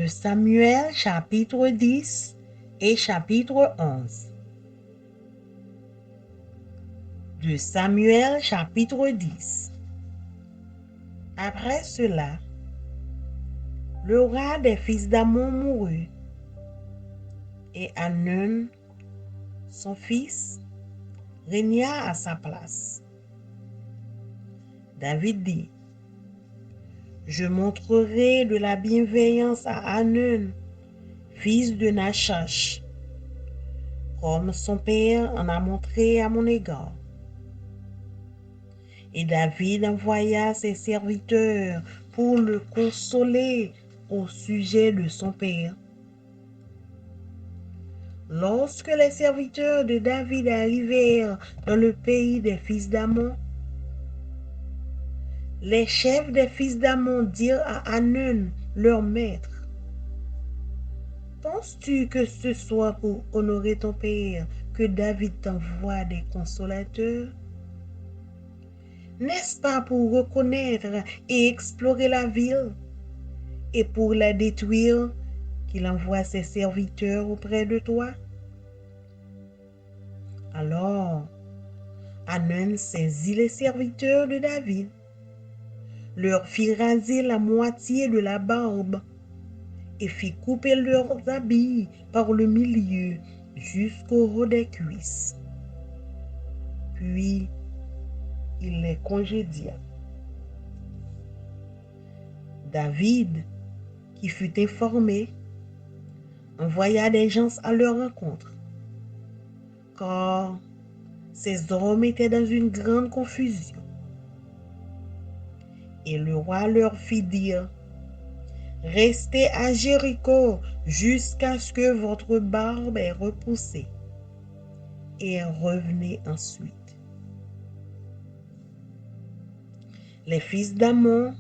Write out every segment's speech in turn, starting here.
de Samuel chapitre 10 et chapitre 11. De Samuel chapitre 10. Après cela, le roi des fils d'Ammon mourut, et Hanun, son fils, régna à sa place. David dit: Je montrerai de la bienveillance à Hanun, fils de Nachash, comme son père en a montré à mon égard. Et David envoya ses serviteurs pour le consoler au sujet de son père. Lorsque les serviteurs de David arrivèrent dans le pays des fils d'Ammon, les chefs des fils d'Ammon dirent à Hanun, leur maître: Penses-tu que ce soit pour honorer ton père que David t'envoie des consolateurs? N'est-ce pas pour reconnaître et explorer la ville, et pour la détruire, qu'il envoie ses serviteurs auprès de toi? Alors, Hanun saisit les serviteurs de David, leur fit raser la moitié de la barbe et fit couper leurs habits par le milieu jusqu'au haut des cuisses. Puis, il les congédia. David, qui fut informé, envoya des gens à leur rencontre, car ces hommes étaient dans une grande confusion. Et le roi leur fit dire: Restez à Jéricho jusqu'à ce que votre barbe ait repoussé, et revenez ensuite. Les fils d'Ammon,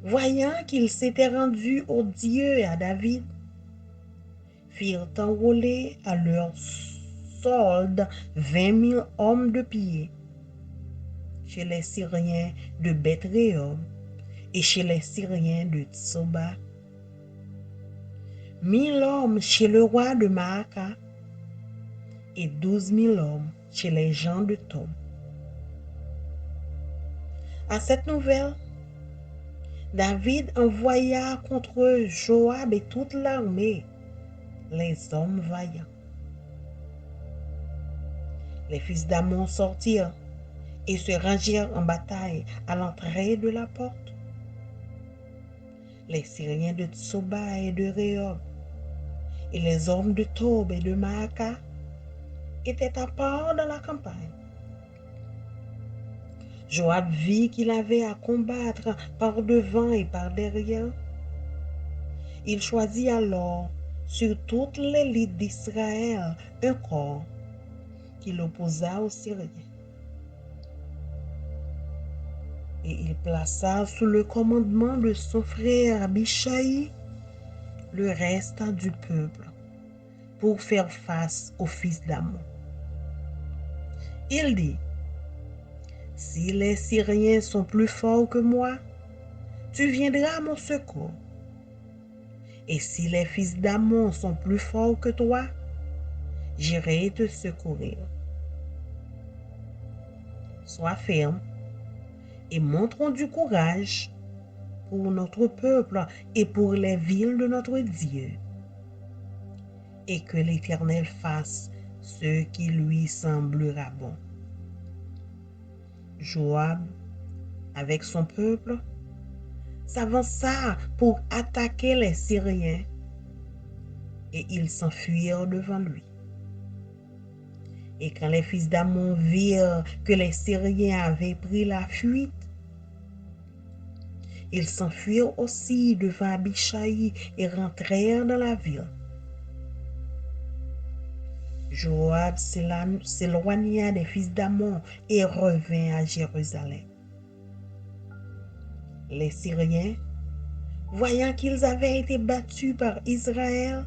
voyant qu'ils s'étaient rendus au Dieu et à David, firent enrôler à leur solde 20 000 hommes de pied chez les Syriens de Beth-Réhob et chez les Syriens de Tsoba, 1 000 hommes chez le roi de Maaka et 12 000 hommes chez les gens de Tob. À cette nouvelle, David envoya contre Joab et toute l'armée les hommes vaillants. Les fils d'Ammon sortirent et se rangèrent en bataille à l'entrée de la porte. Les Syriens de Tsoba et de Réhob et les hommes de Tob et de Maaka étaient à part dans la campagne. Joab vit qu'il avait à combattre par devant et par derrière. Il choisit alors sur toute l'élite d'Israël un corps qui l'opposa aux Syriens. Et il plaça sous le commandement de son frère Abishai le reste du peuple pour faire face aux fils d'Ammon. Il dit: Si les Syriens sont plus forts que moi, tu viendras à mon secours. Et si les fils d'Ammon sont plus forts que toi, j'irai te secourir. Sois ferme et montrons du courage pour notre peuple et pour les villes de notre Dieu. Et que l'Éternel fasse ce qui lui semblera bon. Joab, avec son peuple, s'avança pour attaquer les Syriens, et ils s'enfuirent devant lui. Et quand les fils d'Ammon virent que les Syriens avaient pris la fuite, ils s'enfuirent aussi devant Abishai et rentrèrent dans la ville. Joab s'éloigna des fils d'Ammon et revint à Jérusalem. Les Syriens, voyant qu'ils avaient été battus par Israël,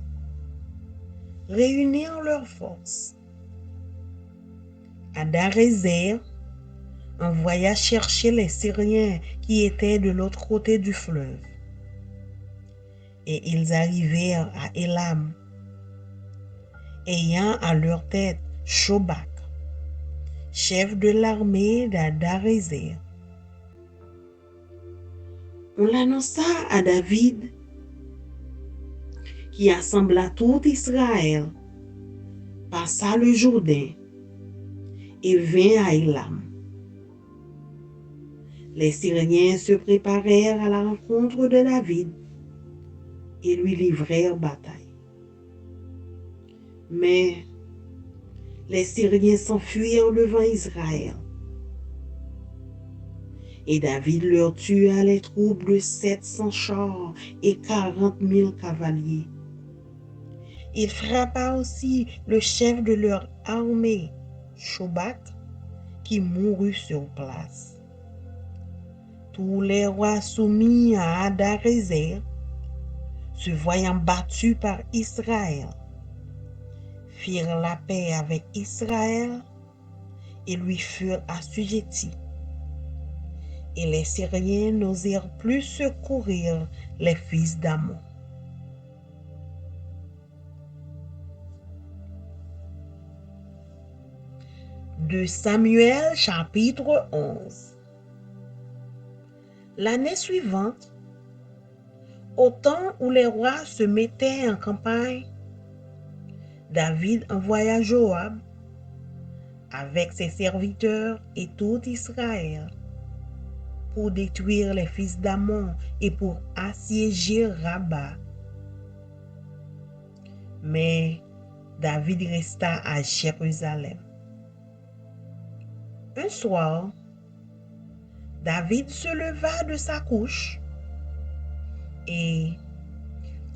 réunirent leurs forces. Hadarézer envoya chercher les Syriens qui étaient de l'autre côté du fleuve. Et ils arrivèrent à Élam, ayant à leur tête Shobak, chef de l'armée d'Adarézer. On l'annonça à David, qui assembla tout Israël, passa le Jourdain et vint à Élam. Les Syriens se préparèrent à la rencontre de David et lui livrèrent bataille. Mais les Syriens s'enfuirent devant Israël. Et David leur tua les troupes de 700 chars et 40 000 cavaliers. Il frappa aussi le chef de leur armée, Shobak, qui mourut sur place. Tous les rois soumis à Adarézer, se voyant battus par Israël, firent la paix avec Israël et lui furent assujettis. Et les Syriens n'osèrent plus secourir les fils d'Ammon. De Samuel chapitre 11. L'année suivante, au temps où les rois se mettaient en campagne, David envoya Joab avec ses serviteurs et tout Israël pour détruire les fils d'Ammon et pour assiéger Rabba. Mais David resta à Jérusalem. Un soir, David se leva de sa couche et,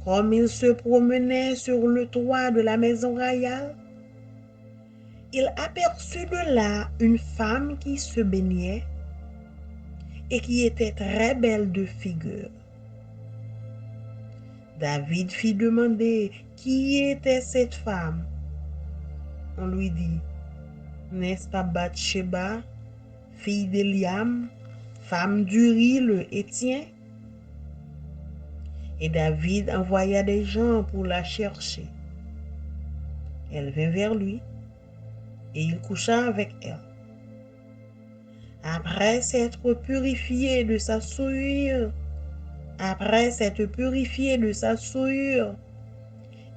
comme il se promenait sur le toit de la maison royale, il aperçut de là une femme qui se baignait et qui était très belle de figure. David fit demander qui était cette femme. On lui dit, n'est-ce pas Bathsheba, fille d'Eliam, femme d'Uri le Hétien? Et David envoya des gens pour la chercher. Elle vint vers lui et il coucha avec elle. Après s'être purifié de sa souillure,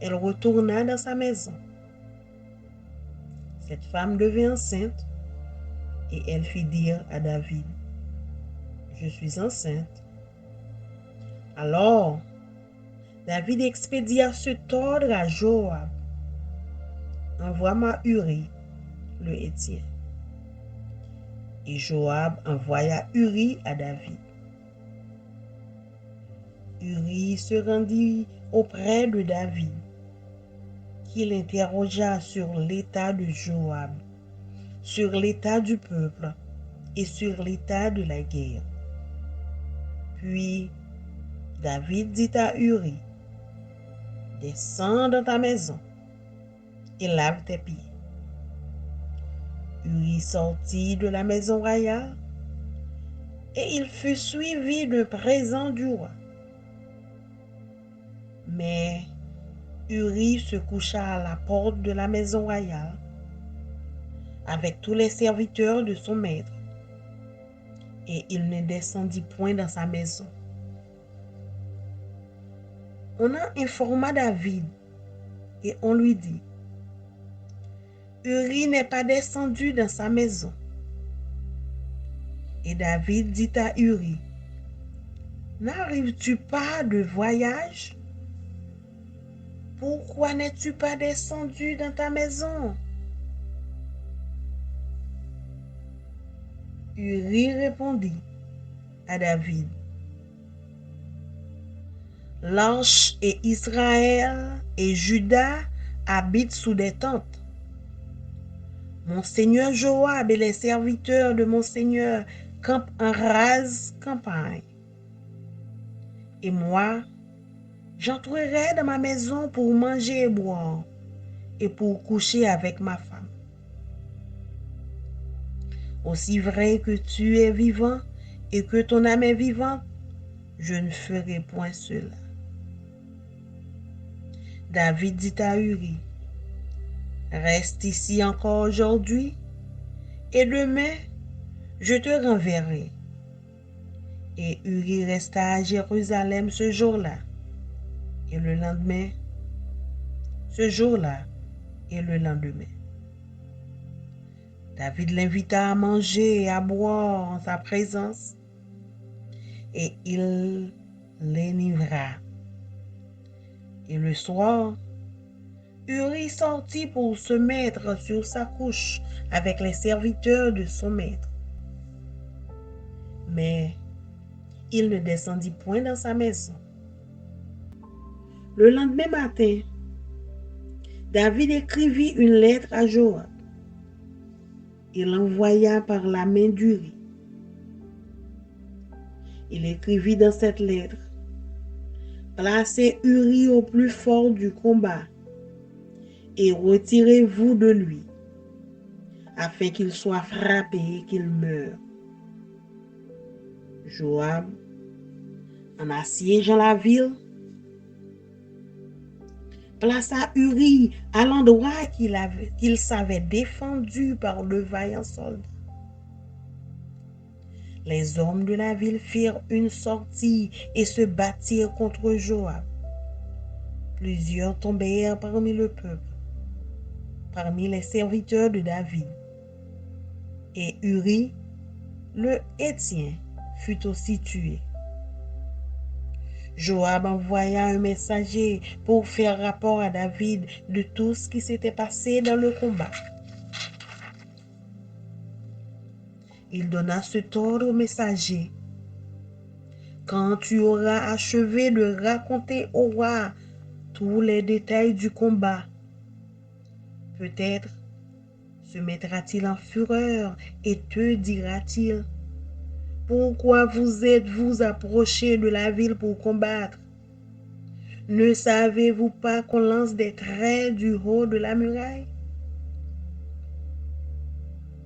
elle retourna dans sa maison. Cette femme devint enceinte et elle fit dire à David, je suis enceinte. Alors, David expédia cet ordre à Joab, envoie-moi Uri, le Hétien. Et Joab envoya Uri à David. Uri se rendit auprès de David, qui l'interrogea sur l'état de Joab, sur l'état du peuple et sur l'état de la guerre. Puis David dit à Uri, descends dans ta maison et lave tes pieds. Uri sortit de la maison royale et il fut suivi d'un présent du roi. Mais Uri se coucha à la porte de la maison royale avec tous les serviteurs de son maître et il ne descendit point dans sa maison. On en informa David et on lui dit, Uri n'est pas descendu dans sa maison. Et David dit à Uri, n'arrives-tu pas de voyage? Pourquoi n'es-tu pas descendu dans ta maison? Uri répondit à David, l'arche et Israël et Juda habitent sous des tentes. Mon seigneur Joab et les serviteurs de mon seigneur campent en rase campagne. Et moi, j'entrerai dans ma maison pour manger et boire et pour coucher avec ma femme. Aussi vrai que tu es vivant et que ton âme est vivante, je ne ferai point cela. David dit à Uri, reste ici encore aujourd'hui, et demain, je te renverrai. Et Uri resta à Jérusalem ce jour-là, et le lendemain, ce jour-là, et le lendemain. David l'invita à manger et à boire en sa présence, et il l'enivra. Et le soir, Uri sortit pour se mettre sur sa couche avec les serviteurs de son maître. Mais il ne descendit point dans sa maison. Le lendemain matin, David écrivit une lettre à Joab. Il l'envoya par la main d'Uri. Il écrivit dans cette lettre, placez Uri au plus fort du combat et retirez-vous de lui, afin qu'il soit frappé et qu'il meure. Joab, en assiégeant la ville, plaça Uri à l'endroit qu'il savait défendu par le vaillant soldat. Les hommes de la ville firent une sortie et se battirent contre Joab. Plusieurs tombèrent parmi le peuple, parmi les serviteurs de David. Et Uri, le Héthien, fut aussi tué. Joab envoya un messager pour faire rapport à David de tout ce qui s'était passé dans le combat. Il donna cet ordre au messager. Quand tu auras achevé de raconter au roi tous les détails du combat, peut-être se mettra-t-il en fureur et te dira-t-il, pourquoi vous êtes-vous approchés de la ville pour combattre? Ne savez-vous pas qu'on lance des traits du haut de la muraille?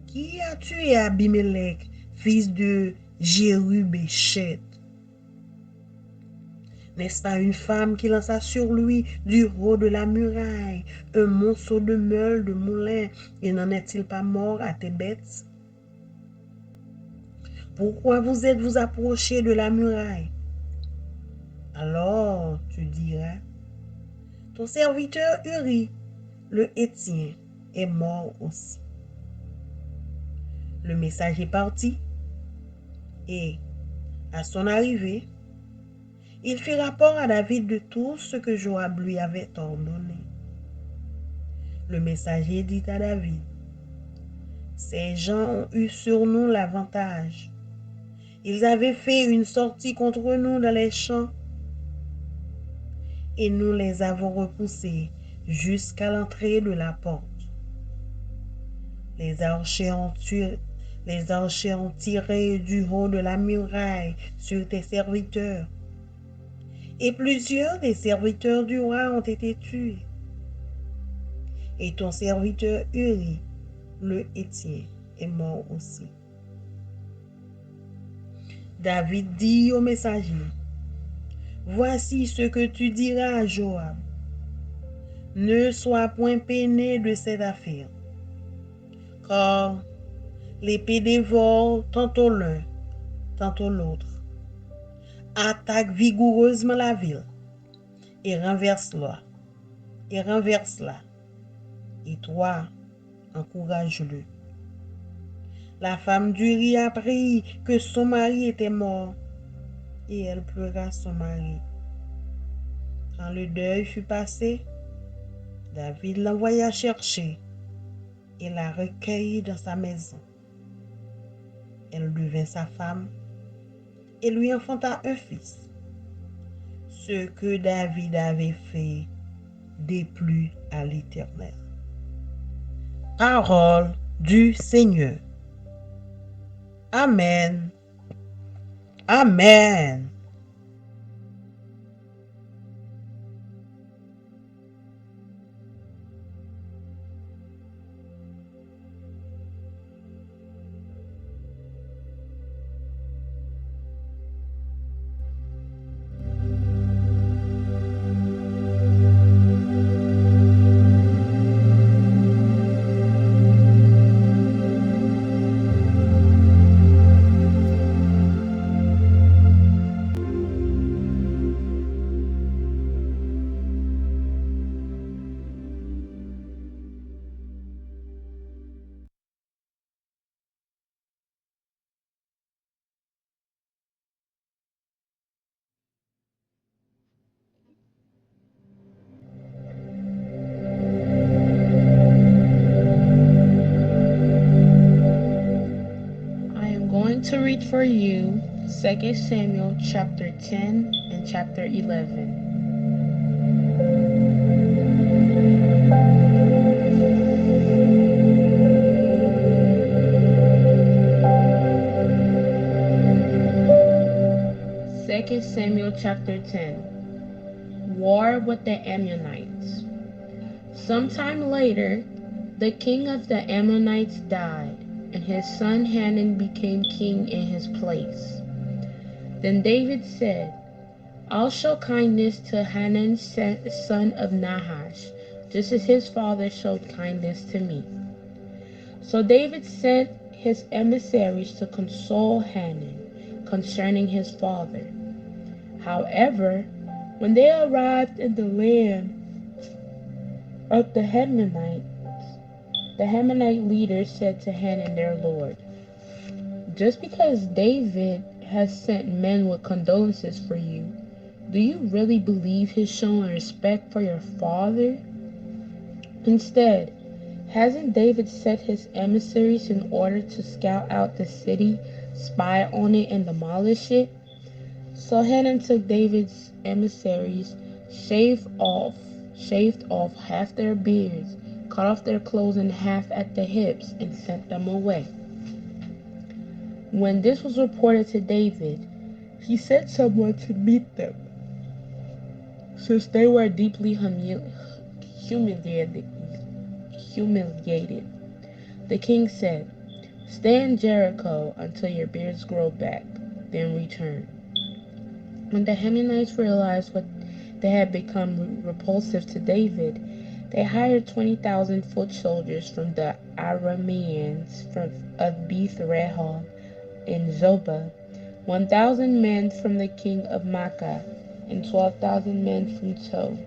Qui a tué Abimelech, fils de Jérubéchet? N'est-ce pas une femme qui lança sur lui du haut de la muraille un monceau de meule de moulin, et n'en est-il pas mort à Thébès? Pourquoi vous êtes-vous approchés de la muraille? Alors tu diras, ton serviteur Uri, le Héthien, est mort aussi. Le messager partit, et, à son arrivée, il fit rapport à David de tout ce que Joab lui avait ordonné. Le messager dit à David, ces gens ont eu sur nous l'avantage. Ils avaient fait une sortie contre nous dans les champs, et nous les avons repoussés jusqu'à l'entrée de la porte. Les archers ont tiré du haut de la muraille sur tes serviteurs, et plusieurs des serviteurs du roi ont été tués. Et ton serviteur Uri, le Héthien, est mort aussi. David dit au messager, voici ce que tu diras à Joab. Ne sois point peiné de cette affaire, car l'épée dévore tantôt l'un, tantôt l'autre. Attaque vigoureusement la ville et renverse-la. Et toi, encourage-le. La femme d'Uri apprit que son mari était mort, et elle pleura son mari. Quand le deuil fut passé, David l'envoya chercher et la recueillit dans sa maison. Elle devint sa femme et lui enfanta un fils. Ce que David avait fait déplut à l'Éternel. Parole du Seigneur. Amen. Amen. going to read for you 2 Samuel chapter 10 and chapter 11. Second Samuel chapter 10. War with the Ammonites. Sometime later, the king of the Ammonites died, and his son Hanun became king in his place. Then David said, I'll show kindness to Hanun son of Nahash, just as his father showed kindness to me. So David sent his emissaries to console Hanun concerning his father. However, when they arrived in the land of the Hamonites, the Hamonite leaders said to Hanun their lord, just because David has sent men with condolences for you, do you really believe he's showing respect for your father? Instead, hasn't David set his emissaries in order to scout out the city, spy on it, and demolish it? So Hanun took David's emissaries, shaved off half their beards, cut off their clothes in half at the hips, and sent them away. When this was reported to David, he sent someone to meet them, since they were deeply humiliated. The king said, Stay in Jericho until your beards grow back, then return. When the Hammonites realized what they had become repulsive to David, they hired 20,000 foot soldiers from the Arameans of Beth-rehob and Zobah, 1,000 men from the king of Makkah, and 12,000 men from Tob.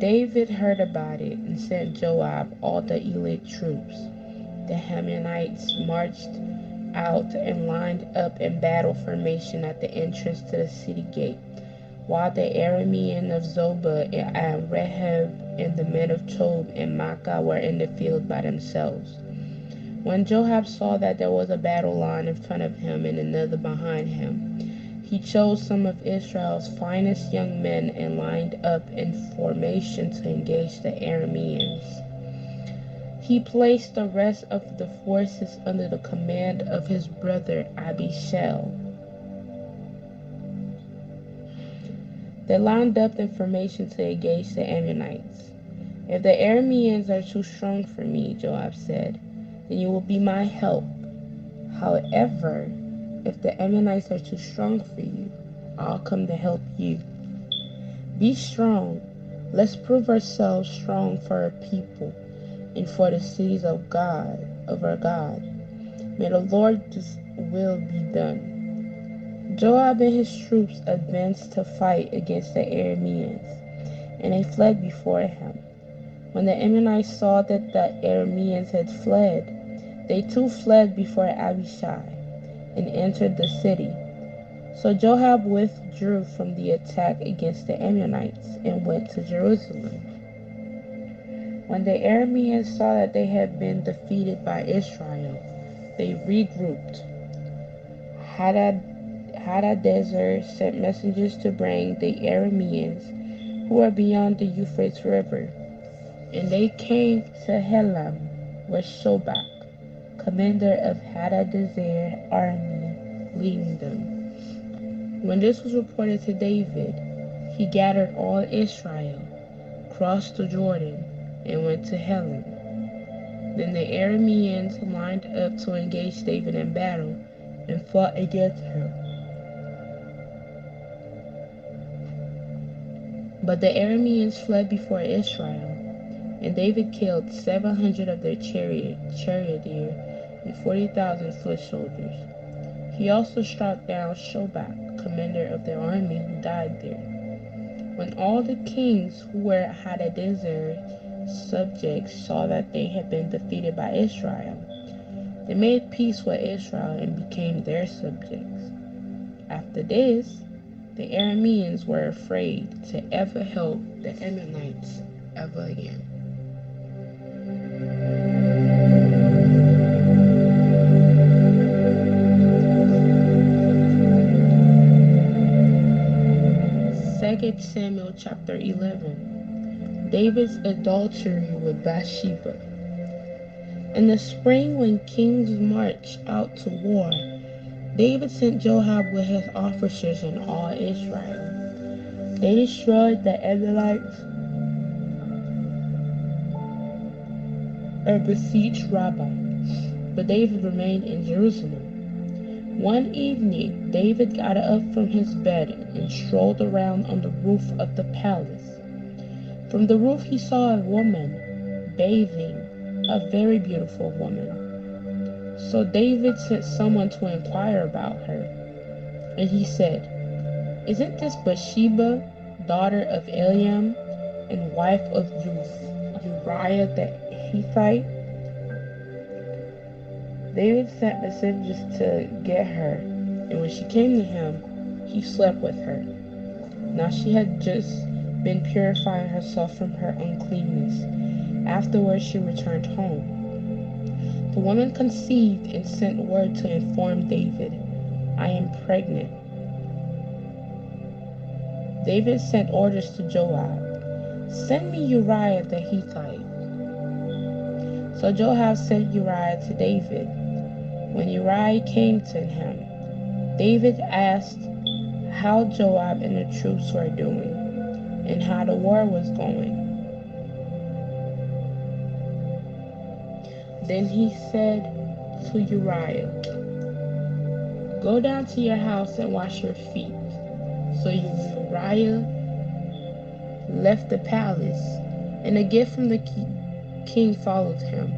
David heard about it and sent Joab all the elite troops. The Hammonites marched out and lined up in battle formation at the entrance to the city gate, while the Aramean of Zobah and Rehab and the men of Tob and Makkah were in the field by themselves. When Joab saw that there was a battle line in front of him and another behind him, he chose some of Israel's finest young men and lined up in formation to engage the Arameans. He placed the rest of the forces under the command of his brother Abishai. They lined up in formation to engage the Ammonites. If the Arameans are too strong for me, Joab said, then you will be my help. However, if the Ammonites are too strong for you, I'll come to help you. Be strong. Let's prove ourselves strong for our people and for the cities of our God. May the Lord's will be done. Joab and his troops advanced to fight against the Arameans, and they fled before him. When the Ammonites saw that the Arameans had fled, they too fled before Abishai and entered the city. So Joab withdrew from the attack against the Ammonites and went to Jerusalem. When the Arameans saw that they had been defeated by Israel, they regrouped. Hadadezer sent messengers to bring the Arameans who were beyond the Euphrates River, and they came to Helam with Shobach, commander of Hadadezer's army, leading them. When this was reported to David, he gathered all Israel, crossed the Jordan, and went to Helam. Then the Arameans lined up to engage David in battle and fought against him. But the Arameans fled before Israel, and David killed 700 of their charioteers and 40,000 foot soldiers. He also struck down Shobach, commander of the army, who died there. When all the kings who were Hadadezer's subjects saw that they had been defeated by Israel, they made peace with Israel and became their subjects. After this, the Arameans were afraid to ever help the Ammonites ever again. 1 Samuel chapter 11. David's adultery with Bathsheba. In the spring, when kings marched out to war, David sent Joab with his officers and all Israel. They destroyed the Ammonites and besieged Rabbah, but David remained in Jerusalem. One evening, David got up from his bed and strolled around on the roof of the palace. From the roof, he saw a woman bathing, a very beautiful woman. So David sent someone to inquire about her. And he said, "Isn't this Bathsheba, daughter of Eliam, and wife of Uriah the Hittite?" David sent messengers to get her, and when she came to him, he slept with her. Now she had just been purifying herself from her uncleanness. Afterwards she returned home. The woman conceived and sent word to inform David, "I am pregnant." David sent orders to Joab, "Send me Uriah the Hittite." So Joab sent Uriah to David. When Uriah came to him, David asked how Joab and the troops were doing, and how the war was going. Then he said to Uriah, "Go down to your house and wash your feet." So Uriah left the palace, and a gift from the king followed him.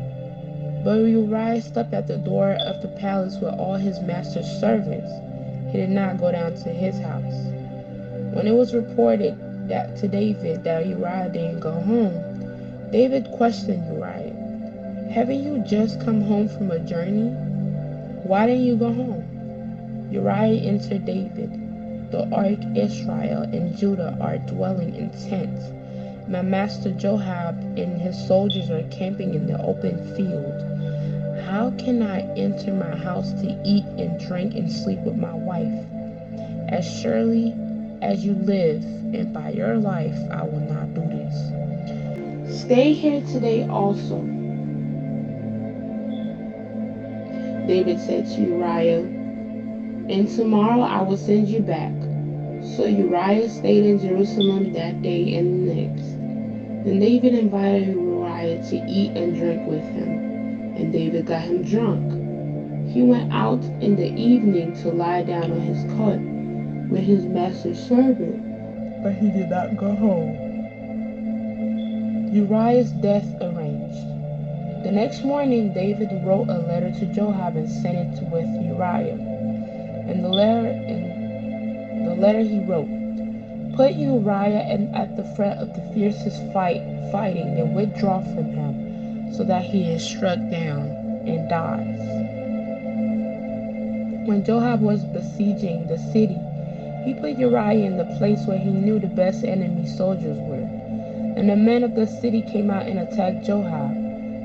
But Uriah slept at the door of the palace with all his master's servants. He did not go down to his house. When it was reported to David that Uriah didn't go home, David questioned Uriah, "Haven't you just come home from a journey? Why didn't you go home?" Uriah answered David, "The ark Israel and Judah are dwelling in tents. My master Joab and his soldiers are camping in the open field. How can I enter my house to eat and drink and sleep with my wife? As surely as you live, and by your life, I will not do this. Stay here today also." David said to Uriah, "And tomorrow I will send you back." So Uriah stayed in Jerusalem that day and the next. Then David invited Uriah to eat and drink with him, and David got him drunk. He went out in the evening to lie down on his cot with his master's servant, but he did not go home. Uriah's death arranged. The next morning, David wrote a letter to Joab and sent it with Uriah. In the letter he wrote, "Put Uriah at the front of the fiercest fighting and withdraw from him, so that he is struck down and dies." When Joab was besieging the city, he put Uriah in the place where he knew the best enemy soldiers were. And the men of the city came out and attacked Joab.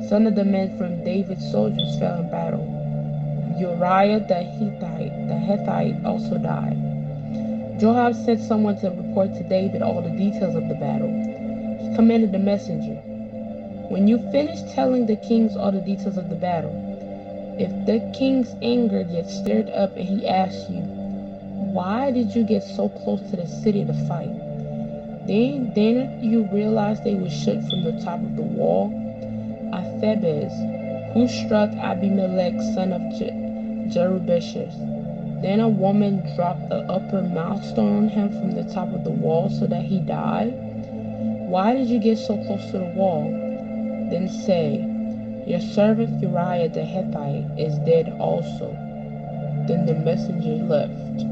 Some of the men from David's soldiers fell in battle. Uriah the Hittite also died. Joab sent someone to report to David all the details of the battle. He commanded the messenger, "When you finish telling the kings all the details of the battle, if the king's anger gets stirred up and he asks you, 'Why did you get so close to the city to fight?' Then you realize they were shot from the top of the wall. Thebez, who struck Abimelech, son of Jerubbaal. Then a woman dropped the upper millstone on him from the top of the wall so that he died. Why did you get so close to the wall? Then say, 'Your servant Uriah the Hittite is dead also.'" Then the messenger left.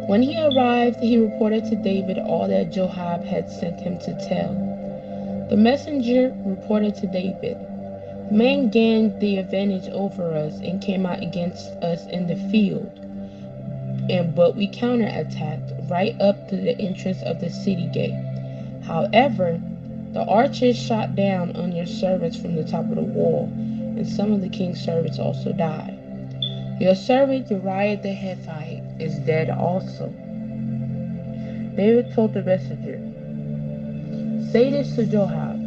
When he arrived, he reported to David all that Joab had sent him to tell. The messenger reported to David, "The man gained the advantage over us and came out against us in the field, but we counterattacked right up to the entrance of the city gate. However, the archers shot down on your servants from the top of the wall, and some of the king's servants also died. Your servant Uriah the Hittite is dead also." David told the messenger, "Say this to Joab.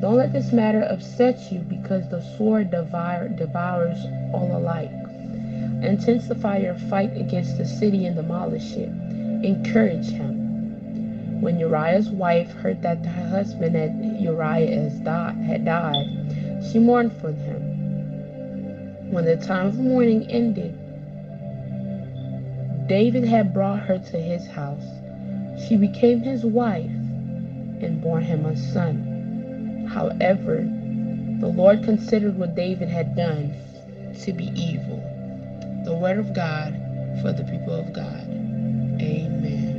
Don't let this matter upset you because the sword devours all alike. Intensify your fight against the city and demolish it. Encourage him." When Uriah's wife heard that her husband had died, she mourned for him. When the time of mourning ended, David had brought her to his house. She became his wife and bore him a son. However, the Lord considered what David had done to be evil. The word of God for the people of God. Amen.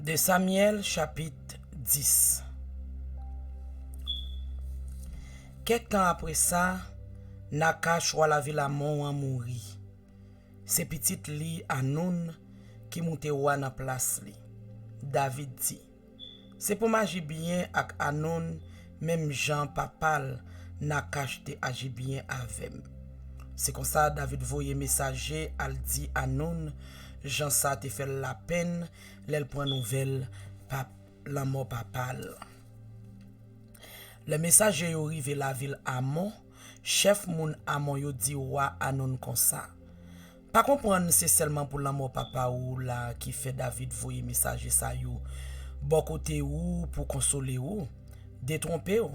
De Samuel chapitre 10. Quelques temps après ça, Nakash wa la ville Amon an mouri. Se petit li Anoun qui monte wa nan place li. David dit, c'est pour m'agi bien ak Anoun, même Jean papal, Nakash te agi bien avem. C'est comme ça David voye messager al dit Anoun, Jean sa te fait la peine, l'elle prend nouvelle la mort papal. Le messager yo rive la ville Amon, chef moun Amon yo di wa Anoun comme ça. Pas comprendre c'est seulement pour la mort papa ou là qui fait David voye messager ça yo. Bon côté ou pour consoler ou, détromper ou.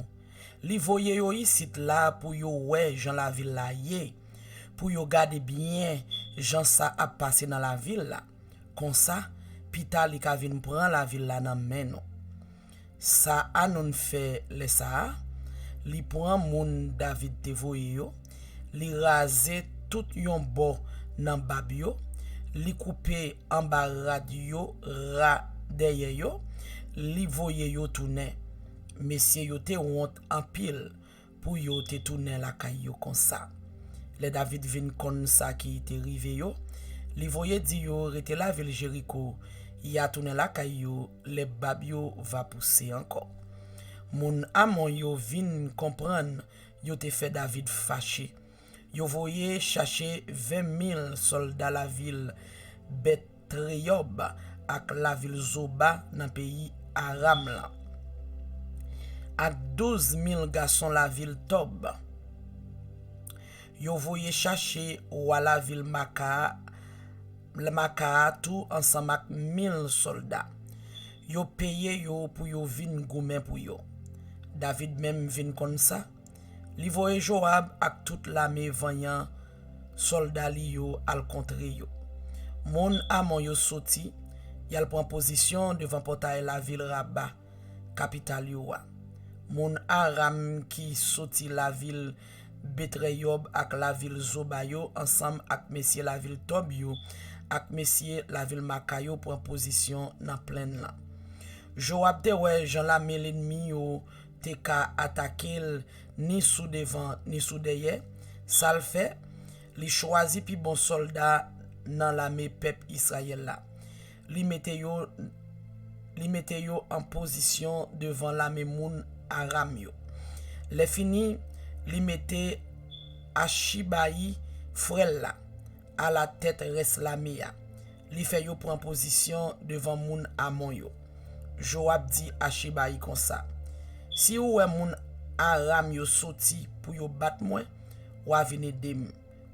Li voye yo ici là pour yo ouais Jean la ville là yé. Pour yo garder bien Jean ça a passé dans la ville là. Comme ça, pita li ka vin prend la ville là nan men non. Ça Anoun fait le ça, li prend moun David te voye yo, li rase tout yon bo nan bab yo, li coupe en bas radio ra derrière yo, li voye yo tourner. Messieurs yo te honte en pile pour yo te tourner la kay yo comme ça. Le David vin kon sa qui te rive yo, li voye di yo rete la ville Jéricho, y a tourné la kay yo, le bab yo va pousser encore. Moun Amon yo vin comprendre, yo te fait David fâché. Yo voye chercher 20,000 soldats la ville Betreyob ak la ville Zoba dans pays Aram la. Ak 12,000 garçons la ville Tob. Yo voye chercher ou à la ville Maka tout ensemble ak 1,000 soldats. Yo paye yo pour yo vin goumen pour yo. David même vin comme ça. Li voye Joab ak toute l'armée voyant soldat li yo al contre yo. Mon Amon yo soti, yal prend position devant portail la ville Rabat, capitale yo. Mon Aram qui soti la ville Betreyob ak la ville Zobayo ensemble ak messieurs la ville Tobio ak messieurs la ville Makayo prend position dans plaine là. Joab te ouais Jean la met l'ennemi yo te ka attaquer ni sous devant ni sous derrière. Ça le fait, li choisi pi bon soldat dans l'armée peuple Israël là. Li mette yo en position devant l'armée moun Aram yo. Le fini, li mette Ashibaï frère là à la tête reste l'armée. Li fait yo prend position devant moun Amon yo. Joab dit Ashibaï comme ça. Si ou moun Aram yo soti pour yo bat moi, ou a vini dem.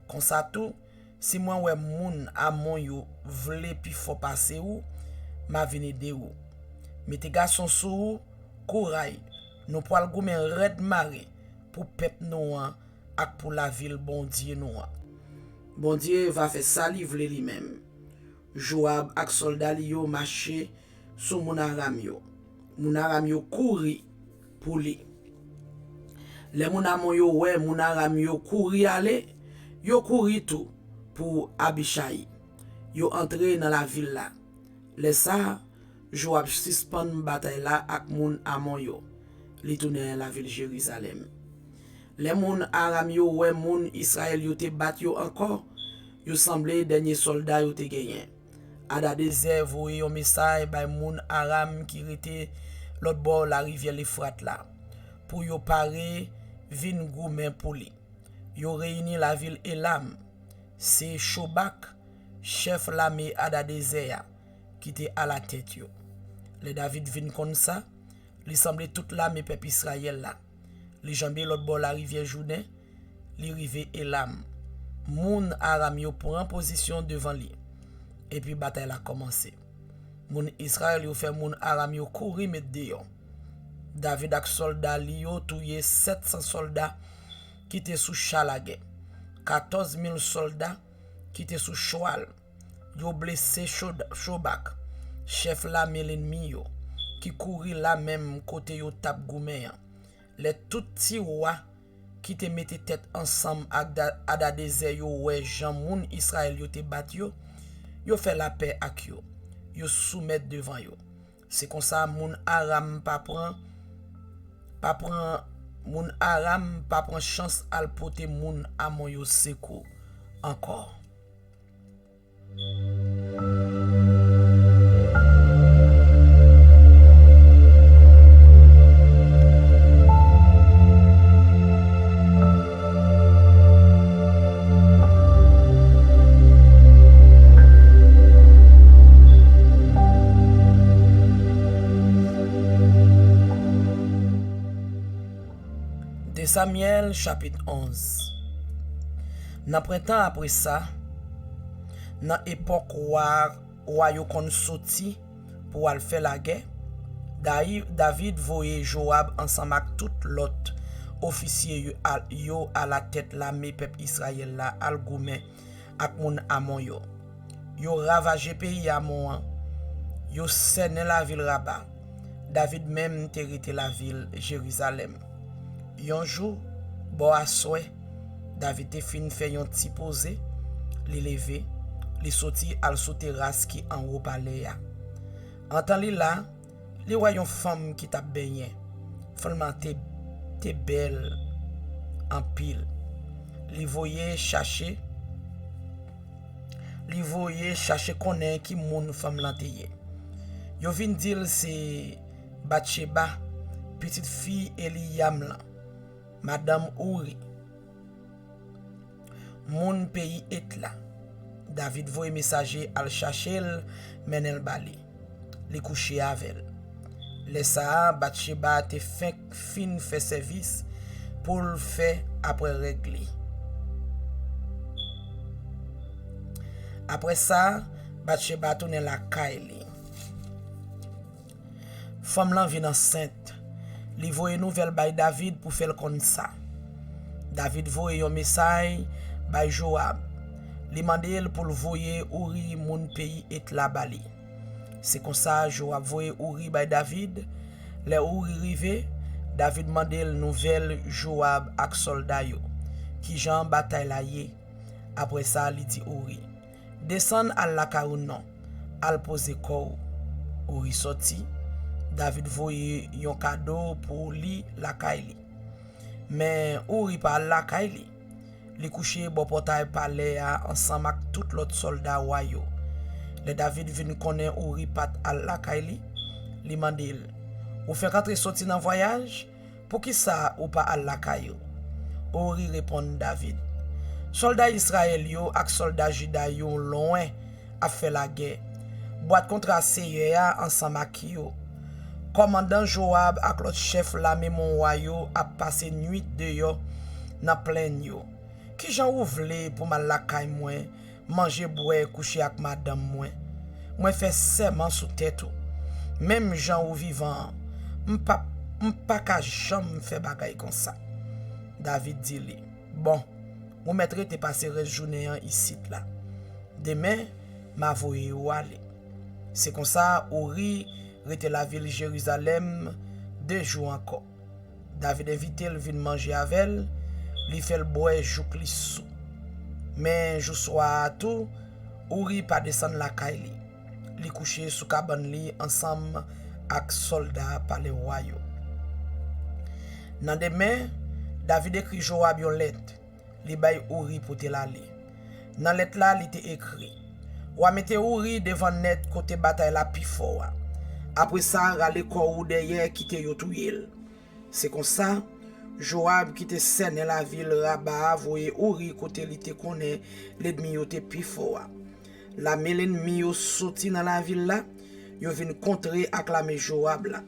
Comme ça tout, si moi ouais moun Amon yo vle pi fò passer ou, ma vini de ou. Mete garçon sou, courage. Nous pral goumen red maré pour pep nou ak pour la ville bon Dieu nou. Bon Dieu va faire ça livre lui-même. Joab ak soldat li yo marché sou moun Aram yo. Moun Aram yo kouri pou li. Les moun Amon yo ouais moun Aram yo kouri ale, yo kouri tout pour Abishai. Yo entré dans la ville là. Les ça, Joab suspend bataille là ak moun Amon yo. Li tourne la ville Jérusalem. Les moun Aram yo ouais moun Israël yo te bat yo encore, yo semblé dernier soldat yo te gagné. Hadadezer voye yon message bay moun Aram qui rete l'autre bord la rivière l'Euphrate là pour yo pare vin goumen pour li. Yo réuni la ville Elam. C'est Shobak, chef l'armée Hadadezer qui était à la tête yo. Le David vin comme ça, li semblait toute l'armée peuple Israël là. Li jambé l'autre bord la rivière Jourdain, li rive Elam. Moun Aram yo prend position devant li. Et puis bataille a commencé. Moun Israël yo fait moun Aram yo courir met dehors. David ak soldat li yo touye 700 soldats qui étaient sous chalagé. 14 000 soldats qui étaient sous cheval. Yo blessé Shobak, chef l'armée l'ennemi yo, qui courir là même côté yo tap goumen. Les tout ti roi qui te mette tête ensemble ak Hadadezer yo ouais Jean moun Israël yo te bat yo. Yo fait la paix ak yo. Yo soumet devant yo. C'est comme ça moun Aram pas prend chance al pote moun Amon yo secours encore. Samuel chapitre 11. Nan printemps après ça, nan époque roi yo kon sorti pour al faire la guerre, David voye Joab ensemble avec tout l'autre officier yo à la tête l'armée peuple Israël là al goumen ak moun Amon yo. Yo ravagé pays Amon, yo sene la ville Rabat. David même terité la ville Jérusalem. Yon jour, bo aswe, David te fin fait yon ti pose, li leve, li soti al sou terrasse qui en haut palais ya. Antan li la, li wa yon femme qui tap benye. Folman te belle en pile. Li voye chercher konnen ki moun femme lan te ye. Yo vin dil se Bathsheba, petite fille Eliam lan. Madame Ouri, mon pays est là. David voye messager al chercher men el bali. Li coucher avec. Le sa Bathsheba te fin fait service pour le faire après régler. Après ça, Bathsheba tourne la kaili. Femme lan vin enceinte. Li voye nouvelle bay David pour faire comme ça. David voye un message bay Joab. Li mande pour le voye Uri mon pays et la bali. C'est comme ça Joab voye Uri bay David. Le Uri rive, David mande nouvelle Joab ak soldat yo qui jan bataille la ye. Après ça li dit Uri, descend al la non, al pose kou. Uri sorti. David voye yon cadeau pour li la kaili. Mais Uri pa la kaili. Li couché bo portail palais ensemble avec tout l'autre soldat wayo. Le David vin connaît Uri pat al la kaili. Li mandil, ou fait rentrer sorti dans voyage, pour qui ça ou pas al la kaili? Uri répond David, soldat Israël yo ak soldat Juda yo loin a fait la guerre. Boîte contre Seigneur ensemble avec yo. Commandant Joab ak l'autre chef l'armée mon royaume a passé nuit dehors dans plaine yo. Qui j'en ouvle pour ma lakay moi, manger boire coucher avec madame moi. Moi fait serment sous tête. Même gens ou vivant, m'pa ka jamais fait bagay comme ça. David dit li, bon, ou mettre te passer journée ici là. Demain, m'a voyé ou aller. C'est comme ça, Uri rete la ville Jérusalem 2 jours encore. David invite le vin manger avec elle, li fait le bois jouk li sou. Mais jou soir tout, Uri pas descendre la caille li couché sous cabane li ensemble avec soldats par les royaux. Nan demain, David écrit Joab yon lettre, li bay Uri pour te l'aller. Nan lettre là, li te écrit: Ou mette Uri devant net côté bataille la pi fort. Après ça, rale corps ou derrière qui te yo touyel. C'est comme ça, Joab qui te scène la ville Rabat voye Uri côté li te connaît l'ennemi yo te pi fort. La l'ennemi yo sorti dans la ville là, yo vinn contrer acclamer Joab là.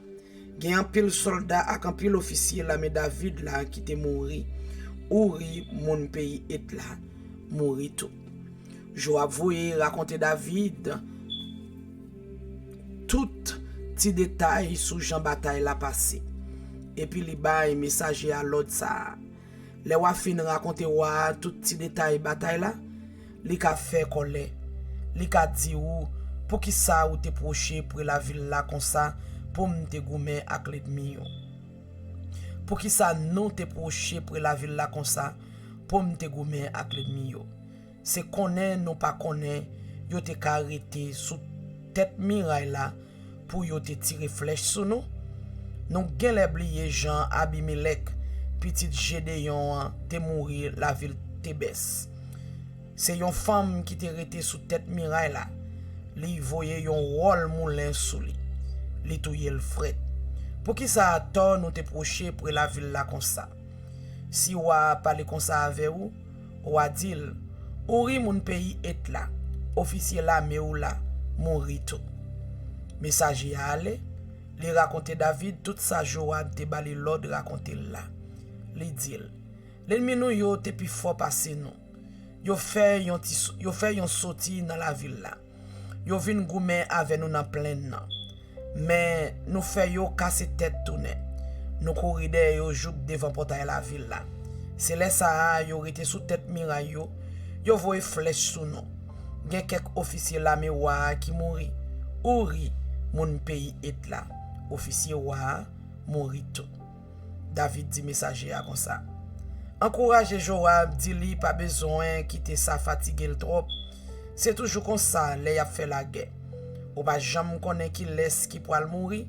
Gen un pile soldat ak un pile officier là mais David là qui te mouri. Uri mon pays est là, mouri tout. Joab voye raconter David tout petit détail sous Jean bataille la passé. Et puis li bay messager à l'autre ça. Les wa fin raconter wa tout petit détail bataille là, li ka fait colère. Li ka di ou pour qui ça ou te proche pour la ville là comme ça pour m'te goumen ak l'ennemi yo. Pour qui ça non te proche pour la ville là comme ça pour m'te goumen ak l'ennemi yo. C'est connaît non pas connaît yo te ka arrêté sous tête miraille là pour yo te tirer flèche sous nous. Non gen l'oublié Jean Abimelech petit Gédéon te mourir la ville Tébès. C'est yon femme qui te rete sous tête miraille là. Li voye yon rôle moulin sous li. Li touye le fret. Pour qui ça attend nous te proche pour la ville là comme ça. Si ou a parlé comme ça avec ou a dit Uri mon pays est là. Officier là mais ou là mouri tout. Messager a allé, li raconter David tout ça Joab te bali l'ordre raconter là. Li dit l'ennemi nou yo te pi fort passer nous. Yo fait yon sorti dans la ville là. Yo vinn goumen avec nous dans plaine nan. Mais nous fait yo casser tête tourner. Nous courir yo jouk devant portail la ville là. C'est là ça yo rete sous tête miraille yo voye flèche sous nous. Gen quelques officiers là mais wa qui mouri. Uri mon pays est là. Officier wa mouri tout. David dit messager comme ça. Encouragez Joab, dit li pas besoin quitter ça fatiguer le trop. C'est toujours comme ça les a fait la guerre. Ou pas jamais connaît qui laisse qui pour mourir.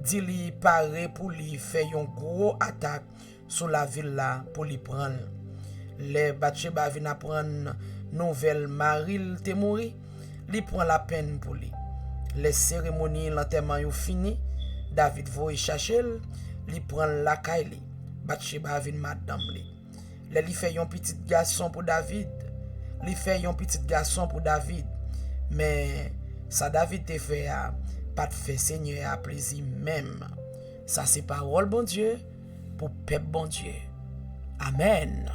Dit li paré pour lui faire une gros attaque sur la ville là pour lui prendre. Les Bathsheba vinn apprendre nouvelle Maril te mouri, li prend la peine pour lui. Les cérémonies l'enterrement yo fini, David voye chercher, li prend la kaili. Bathsheba vinn madame li. Li fait un petit garçon pour David. Li fait un petit garçon pour David. Mais ça David te fait pas te fait Seigneur à plaisir même. Ça c'est parole bon Dieu pour peuple bon Dieu. Amen.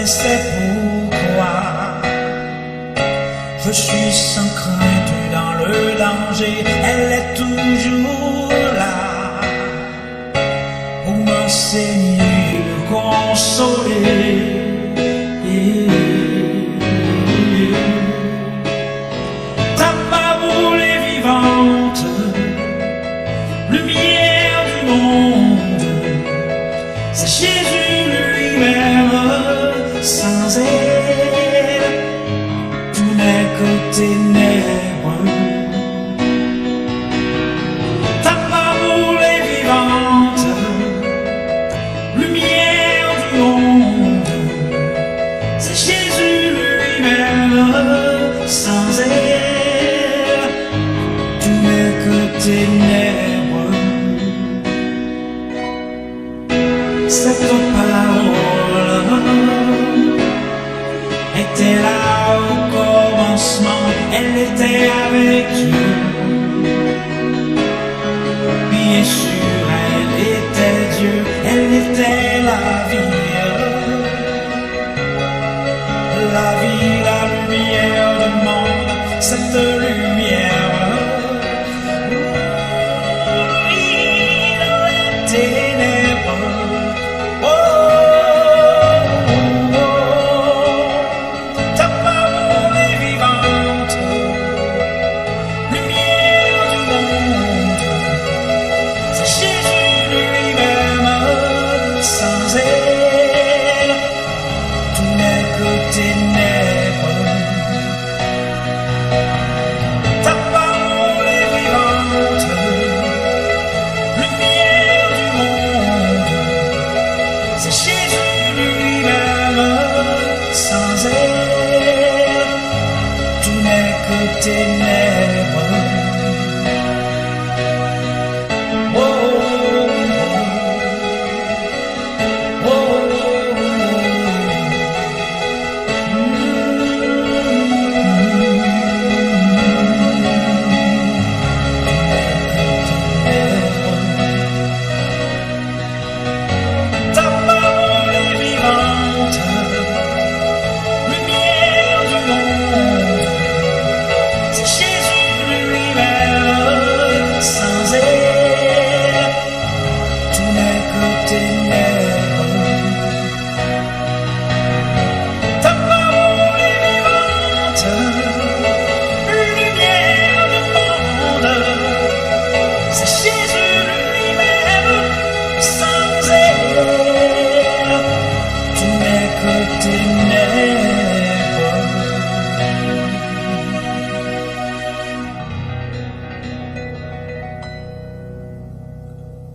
mais c'est pourquoi je suis sans crainte dans le danger, elle est toujours là. que ténèbres. Ta parole est vivante, lumière du monde. C'est Jésus lui-même, sans elle, tu n'es que ténèbres. Cette parole était là au commencement, elle était avec Dieu. Bien sûr, elle était Dieu, elle était la vie, la lumière du monde, cette lumière. Oui, dans les ténèbres.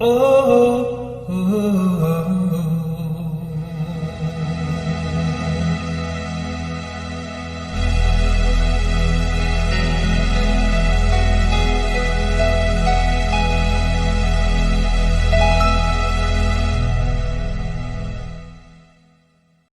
Oh, oh, oh.